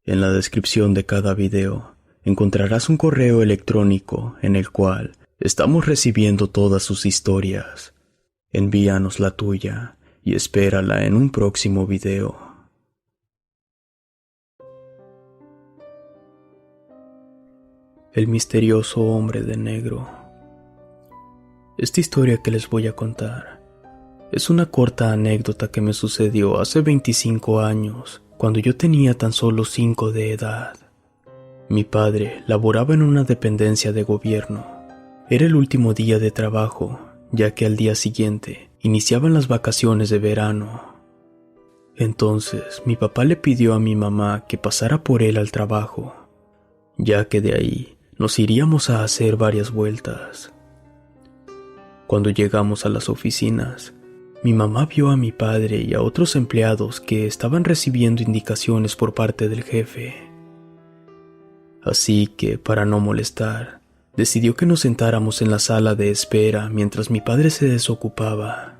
En la descripción de cada video encontrarás un correo electrónico en el cual estamos recibiendo todas sus historias. Envíanos la tuya y espérala en un próximo video. El misterioso hombre de negro. Esta historia que les voy a contar es una corta anécdota que me sucedió hace 25 años, cuando yo tenía tan solo 5 de edad. Mi padre laboraba en una dependencia de gobierno. Era el último día de trabajo, ya que al día siguiente iniciaban las vacaciones de verano. Entonces mi papá le pidió a mi mamá que pasara por él al trabajo, ya que de ahí nos iríamos a hacer varias vueltas. Cuando llegamos a las oficinas, mi mamá vio a mi padre y a otros empleados que estaban recibiendo indicaciones por parte del jefe. Así que, para no molestar, decidió que nos sentáramos en la sala de espera mientras mi padre se desocupaba.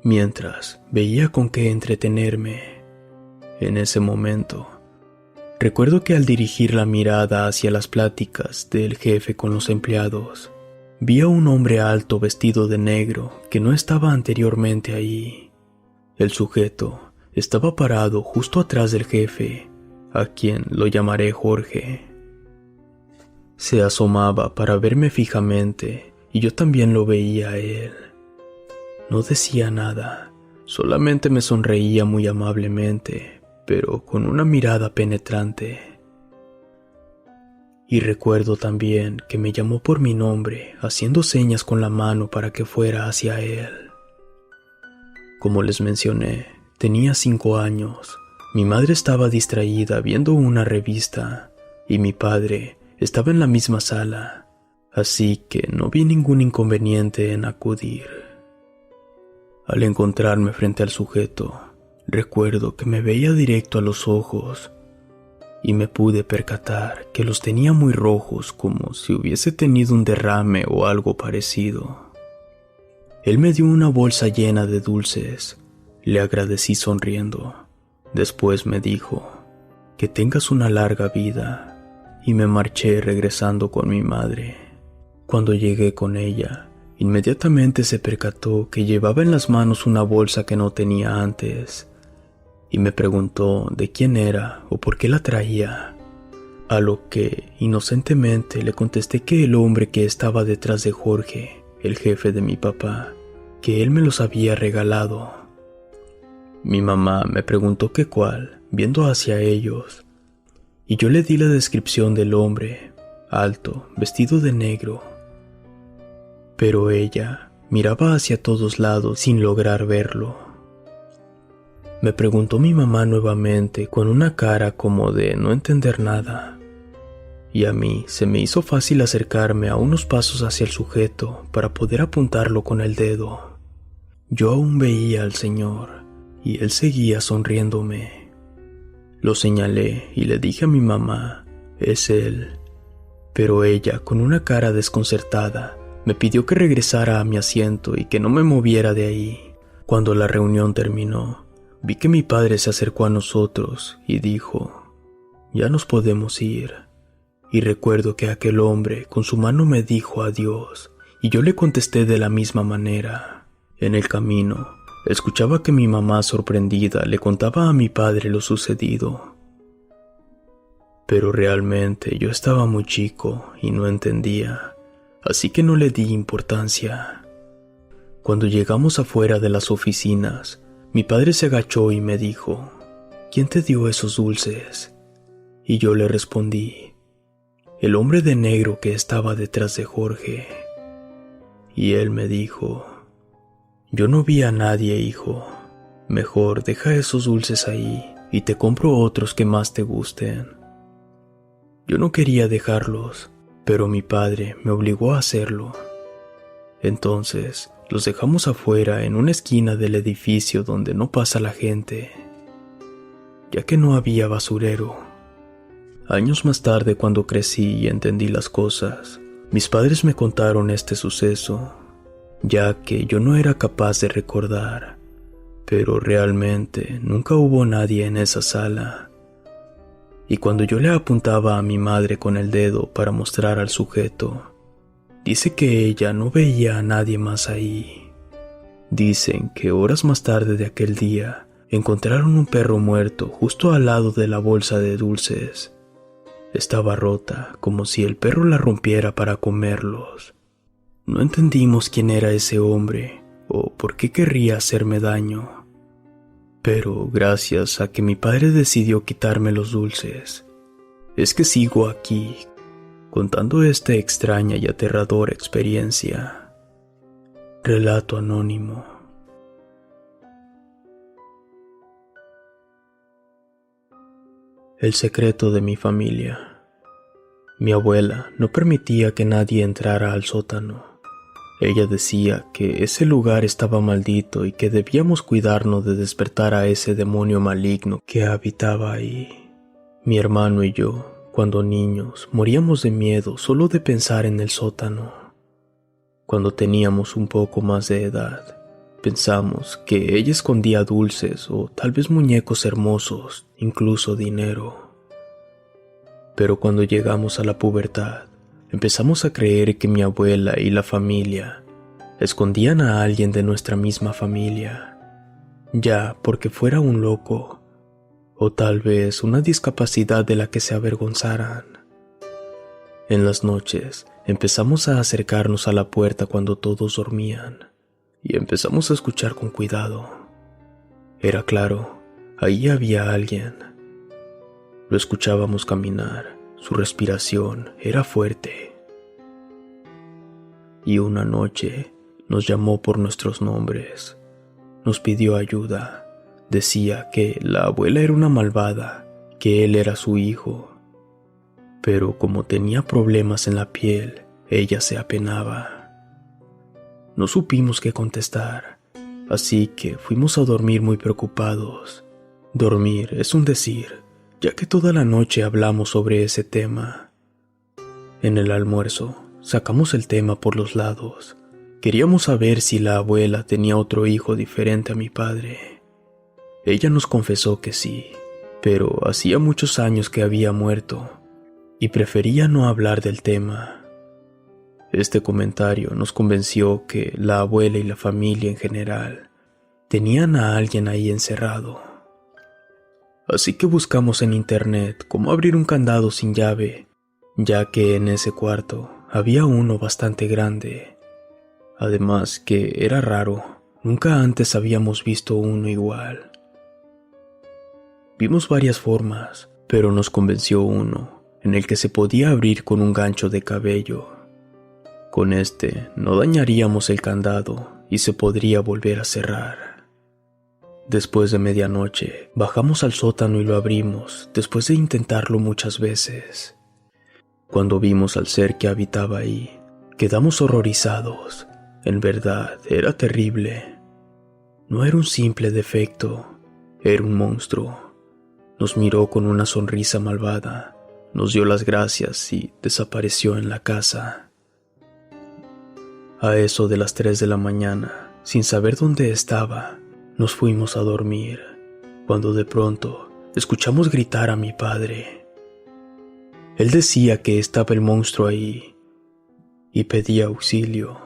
Mientras veía con qué entretenerme. En ese momento, recuerdo que al dirigir la mirada hacia las pláticas del jefe con los empleados, vi a un hombre alto vestido de negro que no estaba anteriormente ahí. El sujeto estaba parado justo atrás del jefe, a quien lo llamaré Jorge. Se asomaba para verme fijamente y yo también lo veía a él. No decía nada, solamente me sonreía muy amablemente, pero con una mirada penetrante. Y recuerdo también que me llamó por mi nombre, haciendo señas con la mano para que fuera hacia él. Como les mencioné, tenía 5 años. Mi madre estaba distraída viendo una revista y mi padre estaba en la misma sala, así que no vi ningún inconveniente en acudir. Al encontrarme frente al sujeto, recuerdo que me veía directo a los ojos y me pude percatar que los tenía muy rojos, como si hubiese tenido un derrame o algo parecido. Él me dio una bolsa llena de dulces. Le agradecí sonriendo. Después me dijo, que tengas una larga vida, y me marché regresando con mi madre. Cuando llegué con ella, inmediatamente se percató que llevaba en las manos una bolsa que no tenía antes, y me preguntó de quién era o por qué la traía, a lo que inocentemente le contesté que el hombre que estaba detrás de Jorge, el jefe de mi papá, que él me los había regalado. Mi mamá me preguntó que cuál, viendo hacia ellos, y yo le di la descripción del hombre, alto, vestido de negro, pero ella miraba hacia todos lados sin lograr verlo. Me preguntó mi mamá nuevamente con una cara como de no entender nada, y a mí se me hizo fácil acercarme a unos pasos hacia el sujeto para poder apuntarlo con el dedo. Yo aún veía al señor, y él seguía sonriéndome. Lo señalé y le dije a mi mamá, es él, pero ella, con una cara desconcertada, me pidió que regresara a mi asiento y que no me moviera de ahí. Cuando la reunión terminó, vi que mi padre se acercó a nosotros y dijo, ya nos podemos ir. Y recuerdo que aquel hombre con su mano me dijo adiós, y yo le contesté de la misma manera. En el camino, escuchaba que mi mamá sorprendida le contaba a mi padre lo sucedido. Pero realmente yo estaba muy chico y no entendía, así que no le di importancia. Cuando llegamos afuera de las oficinas, mi padre se agachó y me dijo, ¿quién te dio esos dulces? Y yo le respondí, el hombre de negro que estaba detrás de Jorge. Y él me dijo, yo no vi a nadie, hijo. Mejor deja esos dulces ahí y te compro otros que más te gusten. Yo no quería dejarlos, pero mi padre me obligó a hacerlo. Entonces, los dejamos afuera en una esquina del edificio donde no pasa la gente, ya que no había basurero. Años más tarde, cuando crecí y entendí las cosas, mis padres me contaron este suceso, ya que yo no era capaz de recordar, pero realmente nunca hubo nadie en esa sala. y cuando yo le apuntaba a mi madre con el dedo para mostrar al sujeto, dice que ella no veía a nadie más ahí. Dicen que horas más tarde de aquel día encontraron un perro muerto justo al lado de la bolsa de dulces. Estaba rota, como si el perro la rompiera para comerlos. No entendimos quién era ese hombre o por qué querría hacerme daño. Pero gracias a que mi padre decidió quitarme los dulces, es que sigo aquí, contando esta extraña y aterradora experiencia. Relato anónimo. El secreto de mi familia. Mi abuela no permitía que nadie entrara al sótano. Ella decía que ese lugar estaba maldito y que debíamos cuidarnos de despertar a ese demonio maligno que habitaba ahí. Mi hermano y yo, cuando niños, moríamos de miedo solo de pensar en el sótano. Cuando teníamos un poco más de edad, pensamos que ella escondía dulces o tal vez muñecos hermosos, incluso dinero. Pero cuando llegamos a la pubertad, empezamos a creer que mi abuela y la familia escondían a alguien de nuestra misma familia, ya porque fuera un loco o tal vez una discapacidad de la que se avergonzaran. En las noches empezamos a acercarnos a la puerta cuando todos dormían y empezamos a escuchar con cuidado. Era claro, ahí había alguien. Lo escuchábamos caminar, su respiración era fuerte. Y una noche nos llamó por nuestros nombres, nos pidió ayuda, decía que la abuela era una malvada, que él era su hijo. Pero como tenía problemas en la piel, ella se apenaba. No supimos qué contestar, así que fuimos a dormir muy preocupados. Dormir es un decir, ya que toda la noche hablamos sobre ese tema. En el almuerzo, sacamos el tema por los lados. Queríamos saber si la abuela tenía otro hijo diferente a mi padre. Ella nos confesó que sí, pero hacía muchos años que había muerto y prefería no hablar del tema. Este comentario nos convenció que la abuela y la familia en general tenían a alguien ahí encerrado. Así que buscamos en internet cómo abrir un candado sin llave, ya que en ese cuarto había uno bastante grande. Además que era raro, nunca antes habíamos visto uno igual. Vimos varias formas, pero nos convenció uno, en el que se podía abrir con un gancho de cabello. Con este no dañaríamos el candado y se podría volver a cerrar. Después de medianoche, bajamos al sótano y lo abrimos, después de intentarlo muchas veces. Cuando vimos al ser que habitaba ahí, quedamos horrorizados. En verdad, era terrible. No era un simple defecto, era un monstruo. Nos miró con una sonrisa malvada, nos dio las gracias y desapareció en la casa. A eso de las 3 de la mañana, sin saber dónde estaba, nos fuimos a dormir, cuando de pronto escuchamos gritar a mi padre. Él decía que estaba el monstruo ahí y pedía auxilio.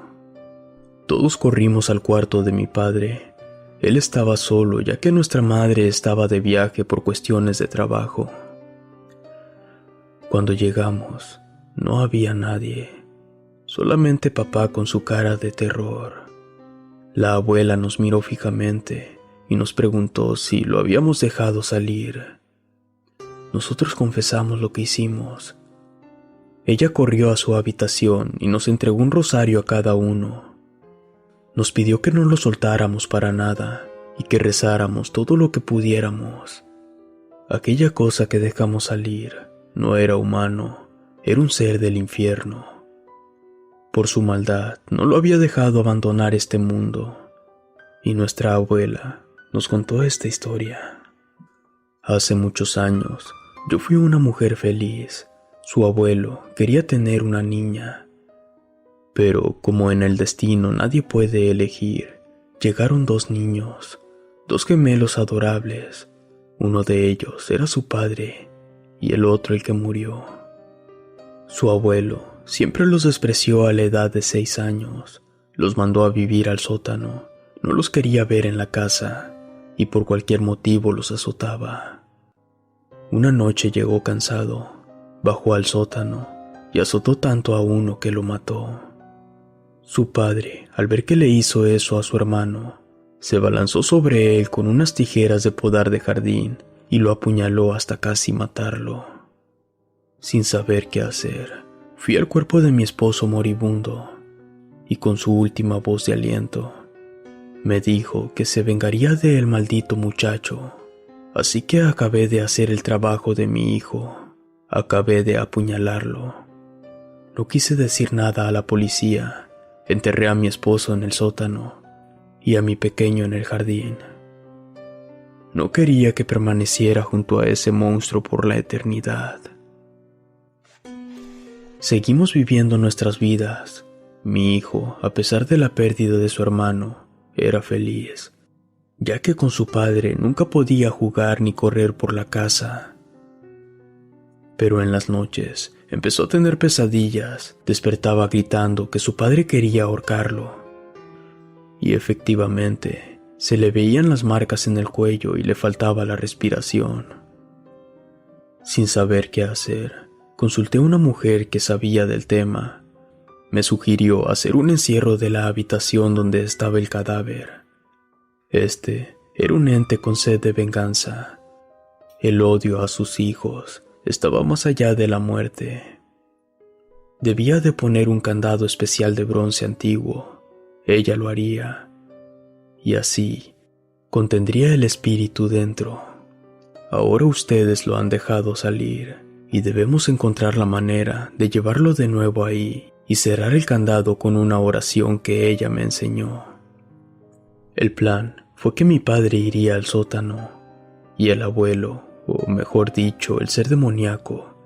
Todos corrimos al cuarto de mi padre. Él estaba solo, ya que nuestra madre estaba de viaje por cuestiones de trabajo. Cuando llegamos, no había nadie, solamente papá con su cara de terror. La abuela nos miró fijamente y nos preguntó si lo habíamos dejado salir. Nosotros confesamos lo que hicimos. Ella corrió a su habitación y nos entregó un rosario a cada uno. Nos pidió que no lo soltáramos para nada y que rezáramos todo lo que pudiéramos. Aquella cosa que dejamos salir no era humano, era un ser del infierno. Por su maldad, no lo había dejado abandonar este mundo, y nuestra abuela nos contó esta historia. Hace muchos años, yo fui una mujer feliz. Su abuelo quería tener una niña, pero como en el destino nadie puede elegir, llegaron 2 niños, 2 gemelos adorables. Uno de ellos era su padre, y el otro el que murió. Su abuelo siempre los despreció a la edad de 6 años, los mandó a vivir al sótano, no los quería ver en la casa y por cualquier motivo los azotaba. Una noche llegó cansado, bajó al sótano y azotó tanto a uno que lo mató. Su padre, al ver que le hizo eso a su hermano, se abalanzó sobre él con unas tijeras de podar de jardín y lo apuñaló hasta casi matarlo. Sin saber qué hacer, fui al cuerpo de mi esposo moribundo y con su última voz de aliento me dijo que se vengaría del maldito muchacho. Así que acabé de hacer el trabajo de mi hijo, acabé de apuñalarlo. No quise decir nada a la policía, enterré a mi esposo en el sótano y a mi pequeño en el jardín. No quería que permaneciera junto a ese monstruo por la eternidad. Seguimos viviendo nuestras vidas. Mi hijo, a pesar de la pérdida de su hermano, era feliz, ya que con su padre nunca podía jugar ni correr por la casa. Pero en las noches empezó a tener pesadillas, despertaba gritando que su padre quería ahorcarlo. Y efectivamente, se le veían las marcas en el cuello y le faltaba la respiración. Sin saber qué hacer, consulté a una mujer que sabía del tema. Me sugirió hacer un encierro de la habitación donde estaba el cadáver. Este era un ente con sed de venganza. El odio a sus hijos estaba más allá de la muerte. Debía de poner un candado especial de bronce antiguo. Ella lo haría. Y así, contendría el espíritu dentro. Ahora ustedes lo han dejado salir, y debemos encontrar la manera de llevarlo de nuevo ahí y cerrar el candado con una oración que ella me enseñó. El plan fue que mi padre iría al sótano, y el abuelo, o mejor dicho, el ser demoníaco,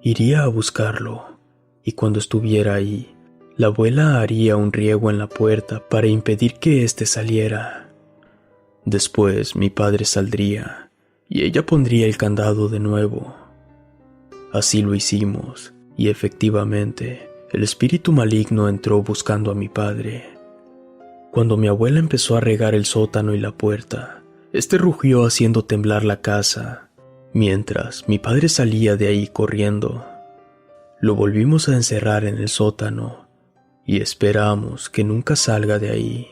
iría a buscarlo, y cuando estuviera ahí, la abuela haría un riego en la puerta para impedir que éste saliera. Después mi padre saldría, y ella pondría el candado de nuevo. Así lo hicimos, y efectivamente, el espíritu maligno entró buscando a mi padre. Cuando mi abuela empezó a regar el sótano y la puerta, este rugió haciendo temblar la casa, mientras mi padre salía de ahí corriendo. Lo volvimos a encerrar en el sótano y esperamos que nunca salga de ahí.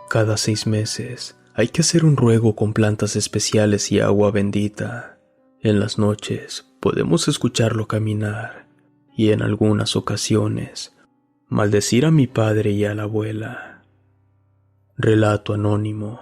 Cada 6 meses hay que hacer un ruego con plantas especiales y agua bendita. En las noches podemos escucharlo caminar y en algunas ocasiones maldecir a mi padre y a la abuela. Relato anónimo.